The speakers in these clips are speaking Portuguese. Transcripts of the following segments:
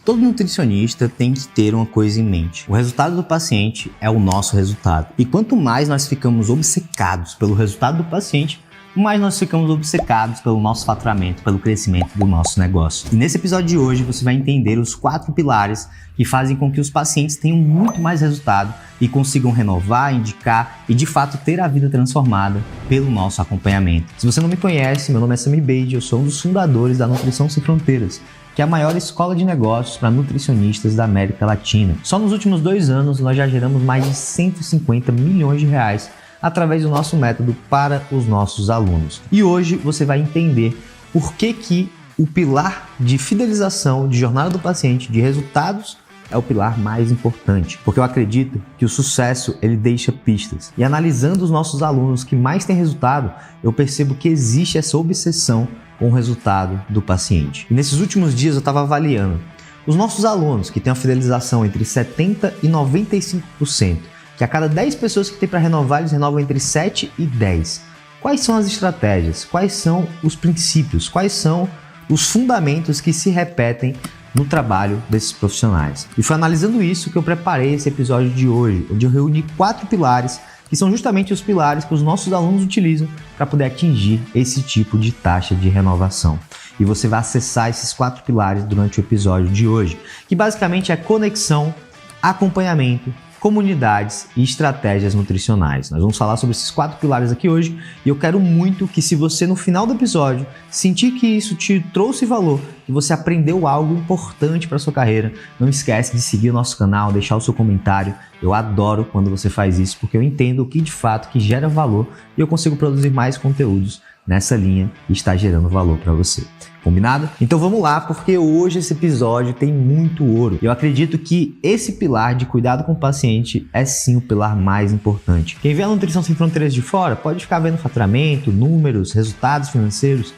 Todo nutricionista tem que ter uma coisa em mente. O resultado do paciente é o nosso resultado. E quanto mais nós ficamos obcecados pelo resultado do paciente, mais nós ficamos obcecados pelo nosso faturamento, pelo crescimento do nosso negócio. E nesse episódio de hoje você vai entender os 4 pilares que fazem com que os pacientes tenham muito mais resultado e consigam renovar, indicar e de fato ter a vida transformada pelo nosso acompanhamento. Se você não me conhece, meu nome é Samir Beide, eu sou um dos fundadores da Nutrição Sem Fronteiras, que é a maior escola de negócios para nutricionistas da América Latina. Só nos últimos 2 anos nós já geramos mais de 150 milhões de reais através do nosso método para os nossos alunos. E hoje você vai entender por que o pilar de fidelização, de jornada do paciente, de resultados, é o pilar mais importante. Porque eu acredito que o sucesso, ele deixa pistas. E analisando os nossos alunos que mais têm resultado, eu percebo que existe essa obsessão com o resultado do paciente. E nesses últimos dias eu estava avaliando os nossos alunos que têm a fidelização entre 70% e 95%, que a cada 10 pessoas que tem para renovar, eles renovam entre 7 e 10. Quais são as estratégias? Quais são os princípios? Quais são os fundamentos que se repetem no trabalho desses profissionais? E foi analisando isso que eu preparei esse episódio de hoje, onde eu reuni 4 pilares, que são justamente os pilares que os nossos alunos utilizam para poder atingir esse tipo de taxa de renovação. E você vai acessar esses 4 pilares durante o episódio de hoje, que basicamente é conexão, acompanhamento, comunidades e estratégias nutricionais. Nós vamos falar sobre esses 4 pilares aqui hoje e eu quero muito que, se você no final do episódio sentir que isso te trouxe valor, que você aprendeu algo importante para sua carreira, não esquece de seguir o nosso canal, deixar o seu comentário. Eu adoro quando você faz isso, porque eu entendo o que de fato que gera valor e eu consigo produzir mais conteúdos nessa linha e está gerando valor para você. Combinado? Então vamos lá, porque hoje esse episódio tem muito ouro. Eu acredito que esse pilar de cuidado com o paciente é sim o pilar mais importante. Quem vê a Nutrição Sem Fronteiras de fora pode ficar vendo faturamento, números, resultados financeiros,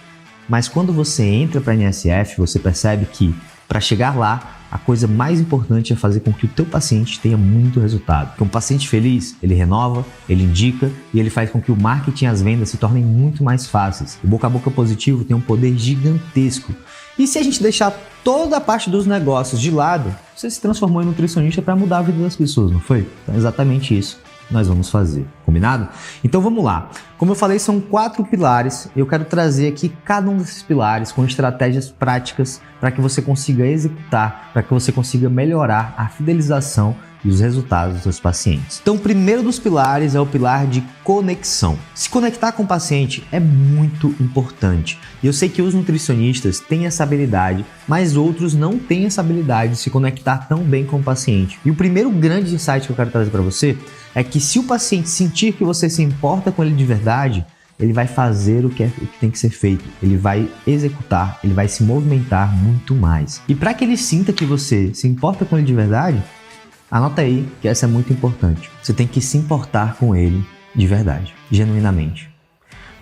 mas quando você entra para a NSF, você percebe que para chegar lá, a coisa mais importante é fazer com que o teu paciente tenha muito resultado. Porque um paciente feliz, ele renova, ele indica e ele faz com que o marketing e as vendas se tornem muito mais fáceis. O boca a boca positivo tem um poder gigantesco. E se a gente deixar toda a parte dos negócios de lado, você se transformou em nutricionista para mudar a vida das pessoas, não foi? Então é exatamente isso que nós vamos fazer. Combinado? Então vamos lá. Como eu falei, são 4 pilares. Eu quero trazer aqui cada um desses pilares com estratégias práticas para que você consiga executar, para que você consiga melhorar a fidelização e os resultados dos seus pacientes. Então, o primeiro dos pilares é o pilar de conexão. Se conectar com o paciente é muito importante. E eu sei que os nutricionistas têm essa habilidade, mas outros não têm essa habilidade de se conectar tão bem com o paciente. E o primeiro grande insight que eu quero trazer para você é que se o paciente sentir que você se importa com ele de verdade, ele vai fazer o que tem que ser feito, ele vai executar, ele vai se movimentar muito mais. E para que ele sinta que você se importa com ele de verdade, anota aí que essa é muito importante. Você tem que se importar com ele de verdade, genuinamente.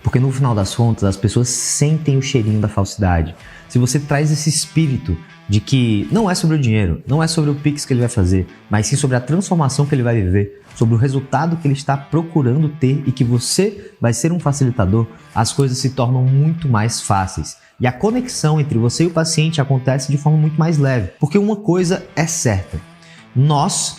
Porque no final das contas, as pessoas sentem o cheirinho da falsidade. Se você traz esse espírito de que não é sobre o dinheiro, não é sobre o Pix que ele vai fazer, mas sim sobre a transformação que ele vai viver, sobre o resultado que ele está procurando ter e que você vai ser um facilitador, as coisas se tornam muito mais fáceis. E a conexão entre você e o paciente acontece de forma muito mais leve. Porque uma coisa é certa. Nós,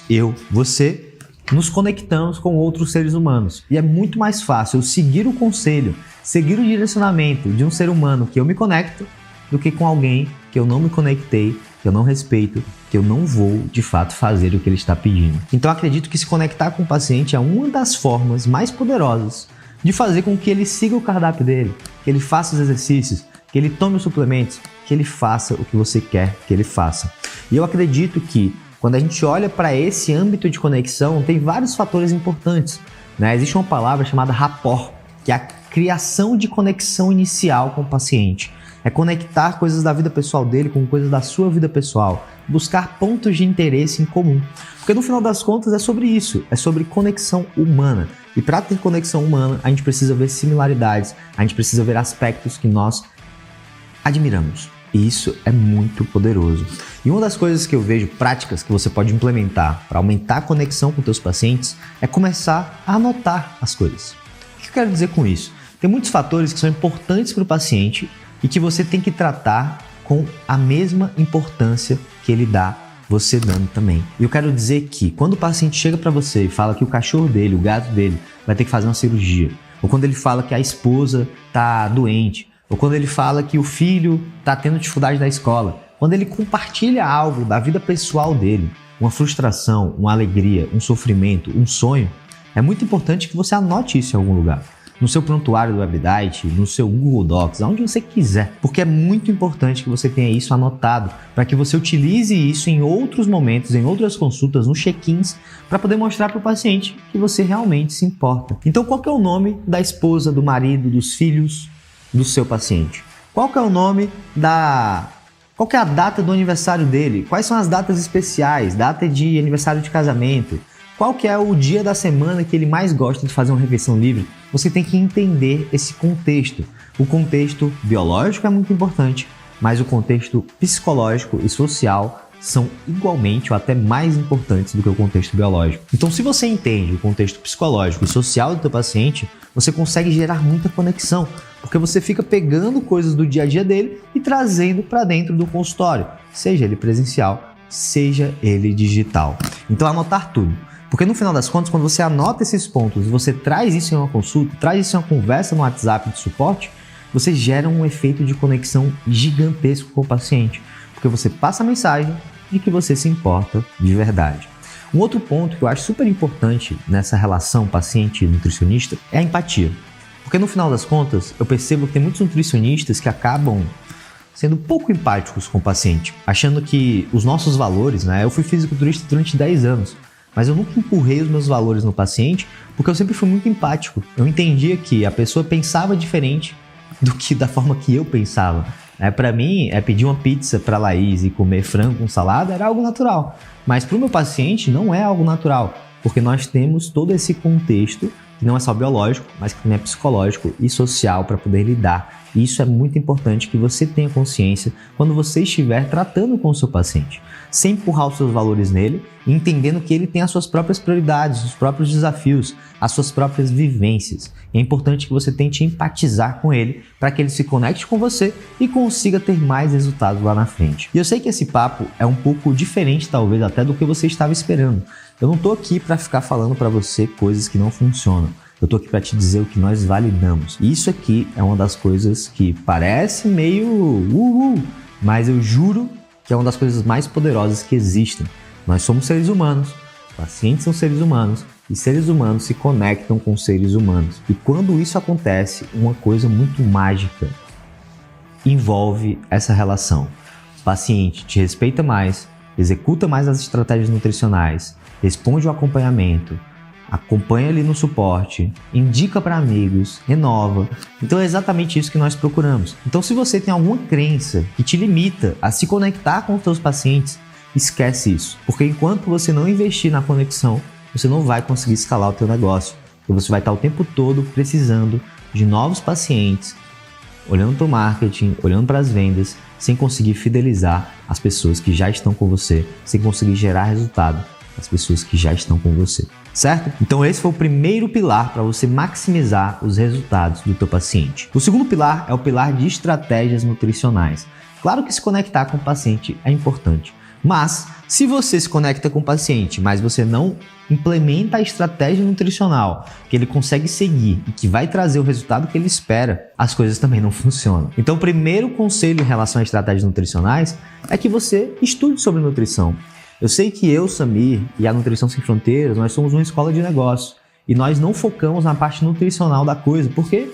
você, nos conectamos com outros seres humanos. E é muito mais fácil eu seguir o conselho, seguir o direcionamento de um ser humano que eu me conecto, do que com alguém que eu não me conectei, que eu não respeito, que eu não vou, de fato, fazer o que ele está pedindo. Então, eu acredito que se conectar com o paciente é uma das formas mais poderosas de fazer com que ele siga o cardápio dele, que ele faça os exercícios, que ele tome os suplementos, que ele faça o que você quer que ele faça. E eu acredito que quando a gente olha para esse âmbito de conexão, tem vários fatores importantes, né? Existe uma palavra chamada rapport, que é a criação de conexão inicial com o paciente. É conectar coisas da vida pessoal dele com coisas da sua vida pessoal. Buscar pontos de interesse em comum. Porque no final das contas é sobre isso, é sobre conexão humana. E para ter conexão humana, a gente precisa ver similaridades, a gente precisa ver aspectos que nós admiramos. E isso é muito poderoso. E uma das coisas que eu vejo práticas que você pode implementar para aumentar a conexão com teus pacientes é começar a anotar as coisas. O que eu quero dizer com isso? Tem muitos fatores que são importantes para o paciente e que você tem que tratar com a mesma importância que ele dá, você dando também. E eu quero dizer que quando o paciente chega para você e fala que o cachorro dele, o gato dele, vai ter que fazer uma cirurgia, ou quando ele fala que a esposa tá doente, ou quando ele fala que o filho tá tendo dificuldade na escola, quando ele compartilha algo da vida pessoal dele, uma frustração, uma alegria, um sofrimento, um sonho, é muito importante que você anote isso em algum lugar. No seu prontuário do Webdite, no seu Google Docs, aonde você quiser. Porque é muito importante que você tenha isso anotado, para que você utilize isso em outros momentos, em outras consultas, nos check-ins, para poder mostrar para o paciente que você realmente se importa. Então, qual que é o nome da esposa, do marido, dos filhos do seu paciente? Qual que é o nome Qual que é a data do aniversário dele? Quais são as datas especiais? Data de aniversário de casamento? Qual que é o dia da semana que ele mais gosta de fazer uma refeição livre? Você tem que entender esse contexto. O contexto biológico é muito importante, mas o contexto psicológico e social são igualmente ou até mais importantes do que o contexto biológico. Então, se você entende o contexto psicológico e social do teu paciente, você consegue gerar muita conexão, porque você fica pegando coisas do dia a dia dele e trazendo para dentro do consultório, seja ele presencial, seja ele digital. Então, anotar tudo. Porque no final das contas, quando você anota esses pontos e você traz isso em uma consulta, traz isso em uma conversa no WhatsApp de suporte, você gera um efeito de conexão gigantesco com o paciente, porque você passa a mensagem de que você se importa de verdade. Um outro ponto que eu acho super importante nessa relação paciente-nutricionista é a empatia. Porque no final das contas, eu percebo que tem muitos nutricionistas que acabam sendo pouco empáticos com o paciente, achando que os nossos valores, né? Eu fui fisiculturista durante 10 anos, mas eu nunca empurrei os meus valores no paciente, porque eu sempre fui muito empático. Eu entendia que a pessoa pensava diferente do que da forma que eu pensava. Para mim, pedir uma pizza para Laís e comer frango com salada era algo natural. Mas para o meu paciente não é algo natural, porque nós temos todo esse contexto que não é só biológico, mas que também é psicológico e social para poder lidar. E isso é muito importante que você tenha consciência quando você estiver tratando com o seu paciente. Sem empurrar os seus valores nele, entendendo que ele tem as suas próprias prioridades, os próprios desafios, as suas próprias vivências. E é importante que você tente empatizar com ele para que ele se conecte com você e consiga ter mais resultados lá na frente. E eu sei que esse papo é um pouco diferente, talvez, até do que você estava esperando. Eu não estou aqui para ficar falando para você coisas que não funcionam. Eu tô aqui para te dizer o que nós validamos. Isso aqui é uma das coisas que parece meio mas eu juro que é uma das coisas mais poderosas que existem. Nós somos seres humanos, pacientes são seres humanos e seres humanos se conectam com seres humanos. E quando isso acontece, uma coisa muito mágica envolve essa relação. O paciente te respeita mais, executa mais as estratégias nutricionais, responde o acompanhamento, acompanha ali no suporte, indica para amigos, renova. Então é exatamente isso que nós procuramos. Então, se você tem alguma crença que te limita a se conectar com os seus pacientes, esquece isso. Porque enquanto você não investir na conexão, você não vai conseguir escalar o teu negócio. E você vai estar o tempo todo precisando de novos pacientes, olhando para o marketing, olhando para as vendas, sem conseguir fidelizar as pessoas que já estão com você, sem conseguir gerar resultado das pessoas que já estão com você. Certo? Então esse foi o primeiro pilar para você maximizar os resultados do teu paciente. O segundo pilar é o pilar de estratégias nutricionais. Claro que se conectar com o paciente é importante, mas se você se conecta com o paciente, mas você não implementa a estratégia nutricional que ele consegue seguir e que vai trazer o resultado que ele espera, as coisas também não funcionam. Então o primeiro conselho em relação a estratégias nutricionais é que você estude sobre nutrição. Eu sei que eu, Samir, e a Nutrição Sem Fronteiras, nós somos uma escola de negócio e nós não focamos na parte nutricional da coisa, porque,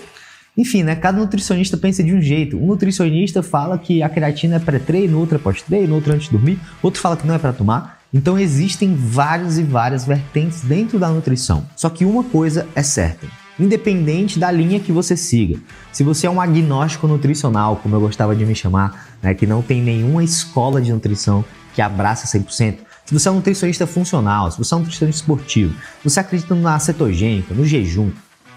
enfim, né, cada nutricionista pensa de um jeito. Um nutricionista fala que a creatina é pré-treino, outro é pós-treino, outro antes de dormir, outro fala que não é para tomar. Então existem várias e várias vertentes dentro da nutrição. Só que uma coisa é certa. Independente da linha que você siga, se você é um agnóstico nutricional, como eu gostava de me chamar, né, que não tem nenhuma escola de nutrição que abraça 100%, se você é um nutricionista funcional, se você é um nutricionista esportivo, se você acredita na cetogênica, no jejum,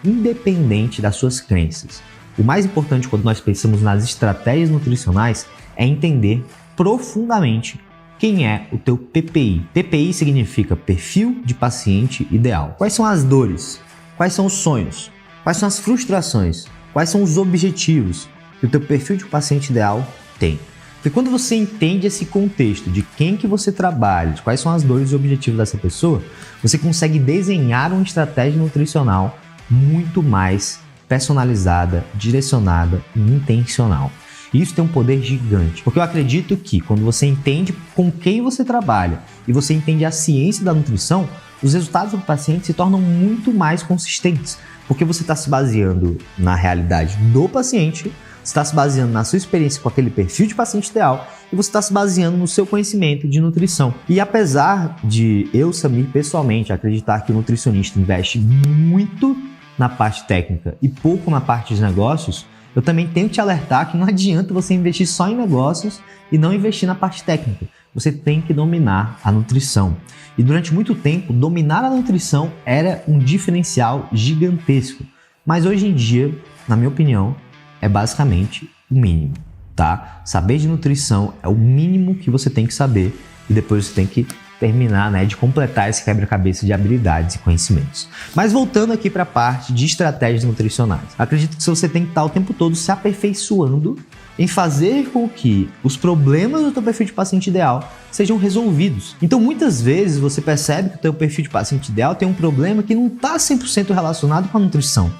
independente das suas crenças, o mais importante quando nós pensamos nas estratégias nutricionais é entender profundamente quem é o teu PPI. PPI significa perfil de paciente ideal. Quais são as dores? Quais são os sonhos? Quais são as frustrações? Quais são os objetivos que o teu perfil de paciente ideal tem? Porque quando você entende esse contexto de quem que você trabalha, de quais são as dores e objetivos dessa pessoa, você consegue desenhar uma estratégia nutricional muito mais personalizada, direcionada e intencional. E isso tem um poder gigante, porque eu acredito que quando você entende com quem você trabalha e você entende a ciência da nutrição, os resultados do paciente se tornam muito mais consistentes, porque você está se baseando na realidade do paciente, você está se baseando na sua experiência com aquele perfil de paciente ideal e você está se baseando no seu conhecimento de nutrição. E apesar de eu, Samir, pessoalmente acreditar que o nutricionista investe muito na parte técnica e pouco na parte de negócios, eu também tenho que te alertar que não adianta você investir só em negócios e não investir na parte técnica. Você tem que dominar a nutrição. E durante muito tempo, dominar a nutrição era um diferencial gigantesco. Mas hoje em dia, na minha opinião, é basicamente o mínimo, tá? Saber de nutrição é o mínimo que você tem que saber e depois você tem que terminar, de completar esse quebra-cabeça de habilidades e conhecimentos. Mas voltando aqui para a parte de estratégias nutricionais. Acredito que você tem que estar o tempo todo se aperfeiçoando em fazer com que os problemas do teu perfil de paciente ideal sejam resolvidos. Então, muitas vezes você percebe que o teu perfil de paciente ideal tem um problema que não está 100% relacionado com a nutrição.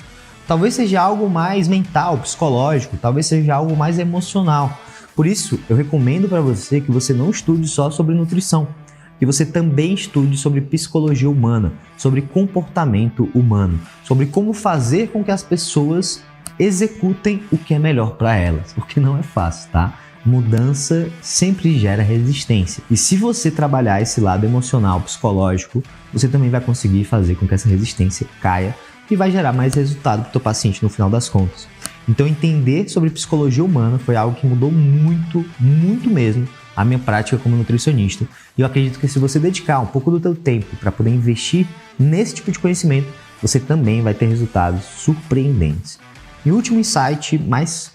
Talvez seja algo mais mental, psicológico, talvez seja algo mais emocional. Por isso, eu recomendo para você que você não estude só sobre nutrição, que você também estude sobre psicologia humana, sobre comportamento humano, sobre como fazer com que as pessoas executem o que é melhor para elas, porque não é fácil, tá? Mudança sempre gera resistência. E se você trabalhar esse lado emocional, psicológico, você também vai conseguir fazer com que essa resistência caia e vai gerar mais resultado para o teu paciente no final das contas. Então, entender sobre psicologia humana foi algo que mudou muito, muito mesmo a minha prática como nutricionista. E eu acredito que se você dedicar um pouco do teu tempo para poder investir nesse tipo de conhecimento, você também vai ter resultados surpreendentes. E o último insight, mas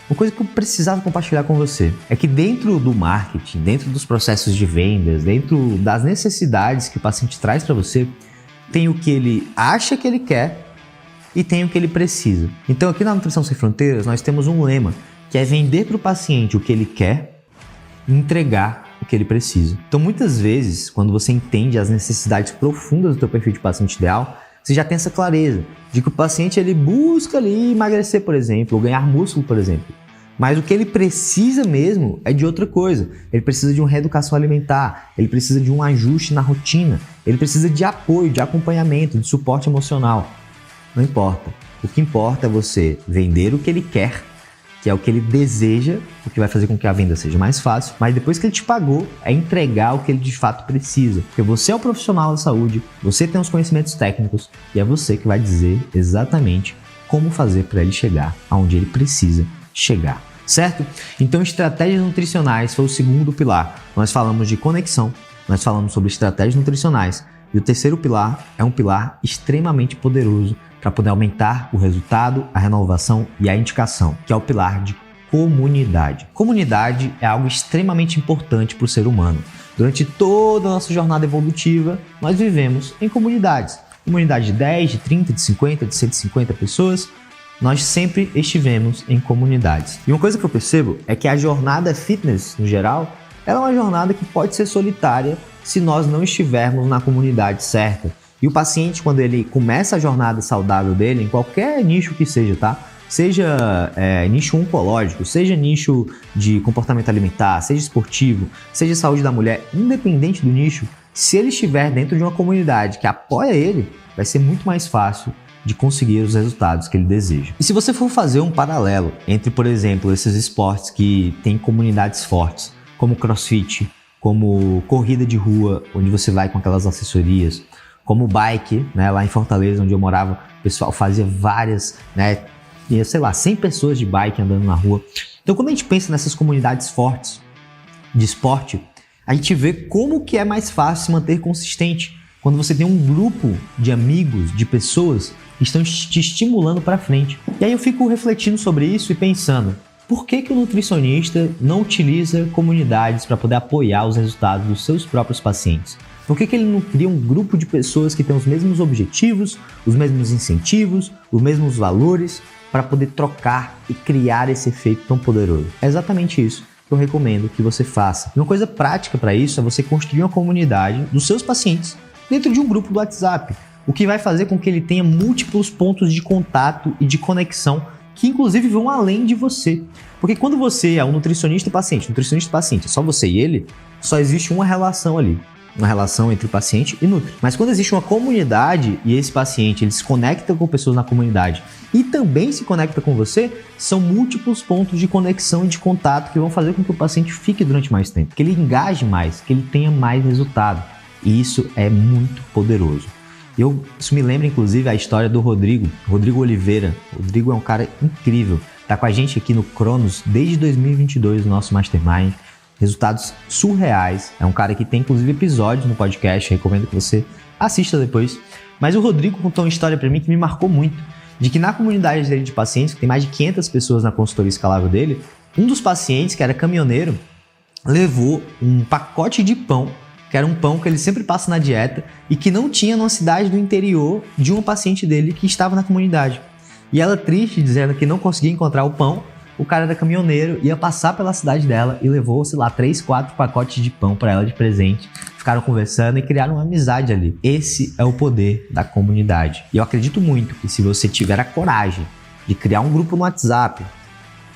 uma coisa que eu precisava compartilhar com você, é que dentro do marketing, dentro dos processos de vendas, dentro das necessidades que o paciente traz para você, tem o que ele acha que ele quer e tem o que ele precisa. Então aqui na Nutrição Sem Fronteiras nós temos um lema, que é vender para o paciente o que ele quer e entregar o que ele precisa. Então muitas vezes, quando você entende as necessidades profundas do teu perfil de paciente ideal, você já tem essa clareza de que o paciente ele busca ali emagrecer, por exemplo, ou ganhar músculo, por exemplo. Mas o que ele precisa mesmo é de outra coisa. Ele precisa de uma reeducação alimentar, ele precisa de um ajuste na rotina, ele precisa de apoio, de acompanhamento, de suporte emocional. Não importa. O que importa é você vender o que ele quer, que é o que ele deseja, o que vai fazer com que a venda seja mais fácil, mas depois que ele te pagou, é entregar o que ele de fato precisa. Porque você é o profissional da saúde, você tem os conhecimentos técnicos e é você que vai dizer exatamente como fazer para ele chegar aonde ele precisa chegar, certo? Então, estratégias nutricionais foi o segundo pilar. Nós falamos de conexão, nós falamos sobre estratégias nutricionais e o terceiro pilar é um pilar extremamente poderoso para poder aumentar o resultado, a renovação e a indicação, que é o pilar de comunidade. Comunidade é algo extremamente importante para o ser humano. Durante toda a nossa jornada evolutiva, nós vivemos em comunidades. Comunidade de 10, de 30, de 50, de 150 pessoas. Nós sempre estivemos em comunidades. E uma coisa que eu percebo é que a jornada fitness, no geral, ela é uma jornada que pode ser solitária se nós não estivermos na comunidade certa. E o paciente, quando ele começa a jornada saudável dele, em qualquer nicho que seja, tá? Seja nicho oncológico, seja nicho de comportamento alimentar, seja esportivo, seja saúde da mulher, independente do nicho, se ele estiver dentro de uma comunidade que apoia ele, vai ser muito mais fácil de conseguir os resultados que ele deseja. E se você for fazer um paralelo entre, por exemplo, esses esportes que têm comunidades fortes, como crossfit, como corrida de rua, onde você vai com aquelas assessorias, como bike, lá em Fortaleza, onde eu morava, o pessoal fazia várias, 100 pessoas de bike andando na rua. Então, quando a gente pensa nessas comunidades fortes de esporte, a gente vê como que é mais fácil se manter consistente quando você tem um grupo de amigos, de pessoas que estão te estimulando para frente. E aí eu fico refletindo sobre isso e pensando, por que o nutricionista não utiliza comunidades para poder apoiar os resultados dos seus próprios pacientes? Por que ele não cria um grupo de pessoas que têm os mesmos objetivos, os mesmos incentivos, os mesmos valores, para poder trocar e criar esse efeito tão poderoso? É exatamente isso que eu recomendo que você faça. E uma coisa prática para isso é você construir uma comunidade dos seus pacientes dentro de um grupo do WhatsApp, o que vai fazer com que ele tenha múltiplos pontos de contato e de conexão que inclusive vão além de você. Porque quando você é um nutricionista e paciente, é só você e ele, só existe uma relação ali. Uma relação entre o paciente e nutri. Mas quando existe uma comunidade e esse paciente ele se conecta com pessoas na comunidade e também se conecta com você, são múltiplos pontos de conexão e de contato que vão fazer com que o paciente fique durante mais tempo, que ele engaje mais, que ele tenha mais resultado. E isso é muito poderoso. Isso me lembra, inclusive, a história do Rodrigo Oliveira. O Rodrigo é um cara incrível. Tá com a gente aqui no Cronos desde 2022, no nosso Mastermind. Resultados surreais. É um cara que tem, inclusive, episódios no podcast. Recomendo que você assista depois. Mas o Rodrigo contou uma história para mim que me marcou muito. De que na comunidade dele de pacientes, que tem mais de 500 pessoas na consultoria escalável dele, um dos pacientes, que era caminhoneiro, levou um pacote de pão, que era um pão que ele sempre passa na dieta e que não tinha numa cidade do interior de uma paciente dele que estava na comunidade. E ela triste, dizendo que não conseguia encontrar o pão. O cara era caminhoneiro, ia passar pela cidade dela e levou, 3, 4 pacotes de pão para ela de presente. Ficaram conversando e criaram uma amizade ali. Esse é o poder da comunidade. E eu acredito muito que se você tiver a coragem de criar um grupo no WhatsApp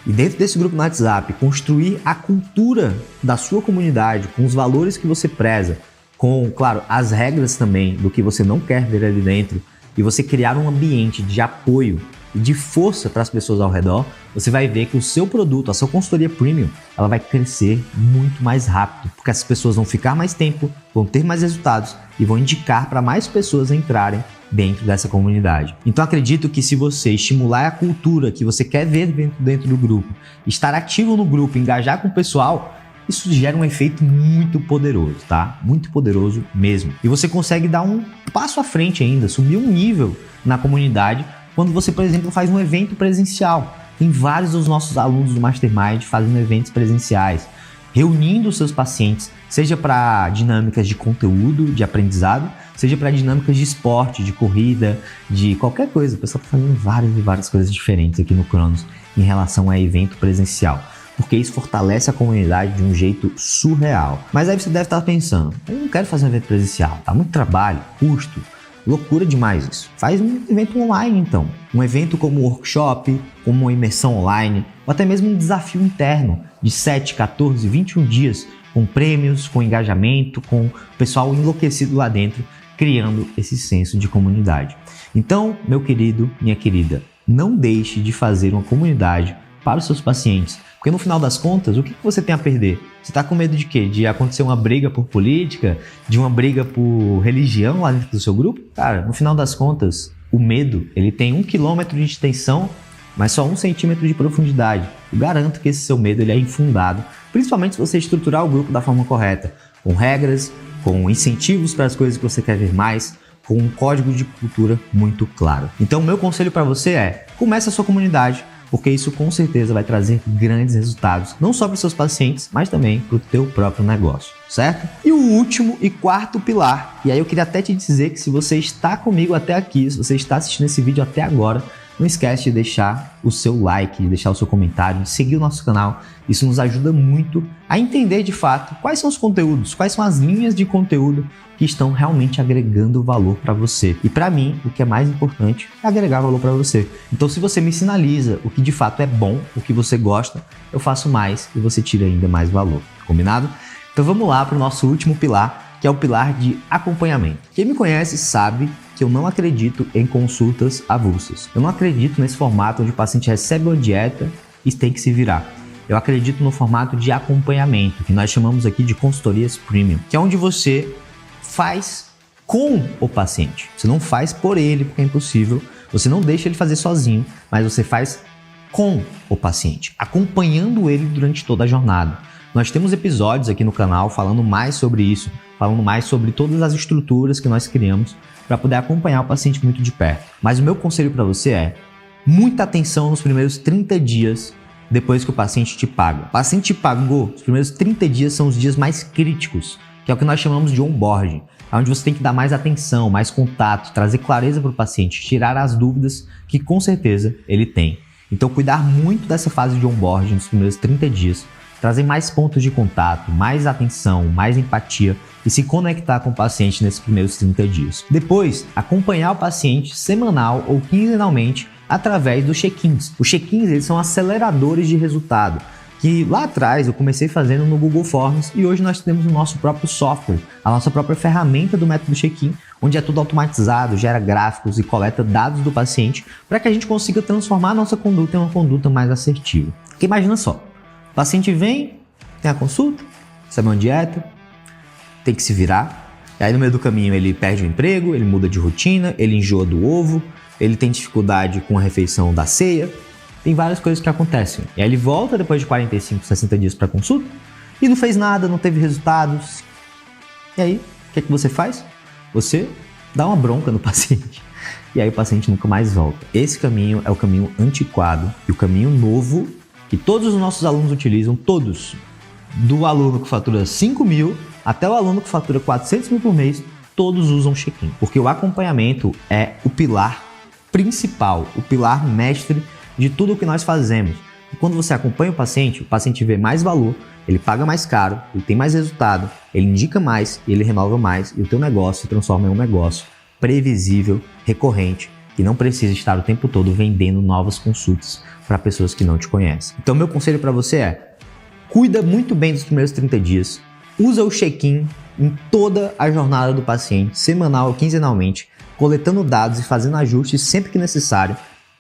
e dentro desse grupo no WhatsApp construir a cultura da sua comunidade, com os valores que você preza, com, claro, as regras também do que você não quer ver ali dentro, e você criar um ambiente de apoio e de força para as pessoas ao redor, você vai ver que o seu produto, a sua consultoria premium, ela vai crescer muito mais rápido, porque essas pessoas vão ficar mais tempo, vão ter mais resultados e vão indicar para mais pessoas entrarem dentro dessa comunidade. Então acredito que se você estimular a cultura que você quer ver dentro do grupo, estar ativo no grupo, engajar com o pessoal, isso gera um efeito muito poderoso, tá? Muito poderoso mesmo. E você consegue dar um passo à frente ainda, subir um nível na comunidade, quando você, por exemplo, faz um evento presencial. Tem vários dos nossos alunos do Mastermind fazendo eventos presenciais, reunindo os seus pacientes, seja para dinâmicas de conteúdo, de aprendizado, seja para dinâmicas de esporte, de corrida, de qualquer coisa. O pessoal está fazendo várias coisas diferentes aqui no Cronos em relação a evento presencial, porque isso fortalece a comunidade de um jeito surreal. Mas aí você deve estar pensando, eu não quero fazer um evento presencial, tá muito trabalho, custo, loucura demais isso. Faz um evento online então. Um evento como um workshop, como uma imersão online, ou até mesmo um desafio interno de 7, 14, 21 dias, com prêmios, com engajamento, com o pessoal enlouquecido lá dentro, criando esse senso de comunidade. Então, meu querido, minha querida, não deixe de fazer uma comunidade para os seus pacientes, porque no final das contas, o que você tem a perder? Você está com medo de quê? De acontecer uma briga por política? De uma briga por religião lá dentro do seu grupo? Cara, no final das contas, o medo, ele tem 1 quilômetro de extensão, mas só 1 centímetro de profundidade. Eu garanto que esse seu medo ele é infundado, principalmente se você estruturar o grupo da forma correta, com regras, com incentivos para as coisas que você quer ver mais, com um código de cultura muito claro. Então, meu conselho para você é, comece a sua comunidade, porque isso com certeza vai trazer grandes resultados, não só para os seus pacientes, mas também para o teu próprio negócio, certo? E o último e quarto pilar, e aí eu queria até te dizer que se você está comigo até aqui, se você está assistindo esse vídeo até agora, não esquece de deixar o seu like, de deixar o seu comentário, de seguir o nosso canal. Isso nos ajuda muito a entender de fato quais são os conteúdos, quais são as linhas de conteúdo que estão realmente agregando valor para você. E para mim, o que é mais importante é agregar valor para você. Então, se você me sinaliza o que de fato é bom, o que você gosta, eu faço mais e você tira ainda mais valor. Combinado? Então vamos lá para o nosso último pilar, que é o pilar de acompanhamento. Quem me conhece sabe que eu não acredito em consultas avulsas. Eu não acredito nesse formato onde o paciente recebe uma dieta e tem que se virar. Eu acredito no formato de acompanhamento, que nós chamamos aqui de consultorias premium, que é onde você faz com o paciente. Você não faz por ele, porque é impossível. Você não deixa ele fazer sozinho, mas você faz com o paciente, acompanhando ele durante toda a jornada. Nós temos episódios aqui no canal falando mais sobre isso, falando mais sobre todas as estruturas que nós criamos para poder acompanhar o paciente muito de perto. Mas o meu conselho para você é muita atenção nos primeiros 30 dias depois que o paciente te paga. O paciente te pagou, os primeiros 30 dias são os dias mais críticos, que é o que nós chamamos de onboarding, onde você tem que dar mais atenção, mais contato, trazer clareza para o paciente, tirar as dúvidas que com certeza ele tem. Então cuidar muito dessa fase de onboarding nos primeiros 30 dias, trazer mais pontos de contato, mais atenção, mais empatia e se conectar com o paciente nesses primeiros 30 dias. Depois, acompanhar o paciente semanal ou quinzenalmente através dos check-ins. Os check-ins, eles são aceleradores de resultado, que lá atrás eu comecei fazendo no Google Forms e hoje nós temos o nosso próprio software, a nossa própria ferramenta do método check-in, onde é tudo automatizado, gera gráficos e coleta dados do paciente para que a gente consiga transformar a nossa conduta em uma conduta mais assertiva. Porque imagina só, o paciente vem, tem a consulta, sabe uma dieta, tem que se virar, e aí no meio do caminho ele perde o emprego, ele muda de rotina, ele enjoa do ovo, ele tem dificuldade com a refeição da ceia, tem várias coisas que acontecem. E aí ele volta depois de 45, 60 dias para consulta e não fez nada, não teve resultados. E aí, o que é que você faz? Você dá uma bronca no paciente. E aí o paciente nunca mais volta. Esse caminho é o caminho antiquado e o caminho novo que todos os nossos alunos utilizam, todos. Do aluno que fatura 5 mil até o aluno que fatura 400 mil por mês, todos usam check-in. Porque o acompanhamento é o pilar principal, o pilar mestre de tudo o que nós fazemos. E quando você acompanha o paciente vê mais valor, ele paga mais caro, ele tem mais resultado, ele indica mais e ele renova mais e o teu negócio se transforma em um negócio previsível, recorrente e não precisa estar o tempo todo vendendo novas consultas para pessoas que não te conhecem. Então meu conselho para você é: cuida muito bem dos primeiros 30 dias, usa o check-in em toda a jornada do paciente, semanal ou quinzenalmente, coletando dados e fazendo ajustes sempre que necessário,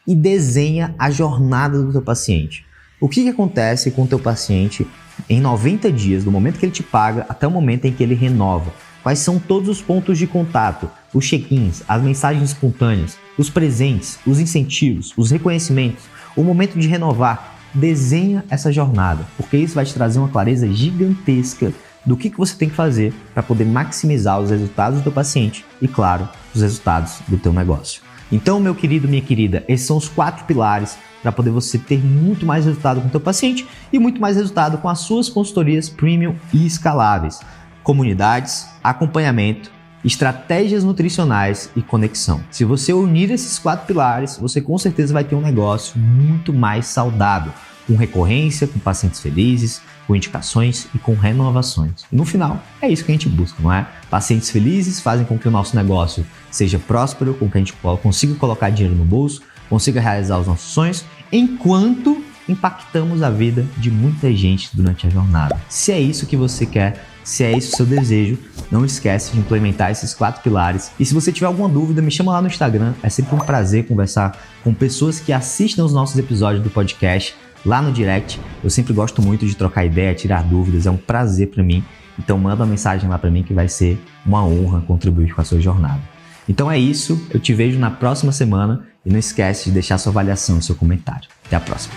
e desenha a jornada do teu paciente. O que acontece com o teu paciente em 90 dias, do momento que ele te paga até o momento em que ele renova? Quais são todos os pontos de contato, os check-ins, as mensagens espontâneas, os presentes, os incentivos, os reconhecimentos, o momento de renovar? Desenha essa jornada, porque isso vai te trazer uma clareza gigantesca do que você tem que fazer para poder maximizar os resultados do teu paciente e, claro, os resultados do teu negócio. Então, meu querido, minha querida, esses são os 4 pilares para poder você ter muito mais resultado com o teu paciente e muito mais resultado com as suas consultorias premium e escaláveis. Comunidades, acompanhamento, estratégias nutricionais e conexão. Se você unir esses 4 pilares, você com certeza vai ter um negócio muito mais saudável, com recorrência, com pacientes felizes, com indicações e com renovações. E no final, é isso que a gente busca, não é? Pacientes felizes fazem com que o nosso negócio seja próspero, com que a gente consiga colocar dinheiro no bolso, consiga realizar os nossos sonhos, enquanto impactamos a vida de muita gente durante a jornada. Se é isso que você quer, se é esse o seu desejo, não esquece de implementar esses 4 pilares. E se você tiver alguma dúvida, me chama lá no Instagram. É sempre um prazer conversar com pessoas que assistem os nossos episódios do podcast lá no direct. Eu sempre gosto muito de trocar ideia, tirar dúvidas, é um prazer para mim. Então manda uma mensagem lá para mim que vai ser uma honra contribuir com a sua jornada. Então é isso, eu te vejo na próxima semana e não esquece de deixar sua avaliação e seu comentário. Até a próxima.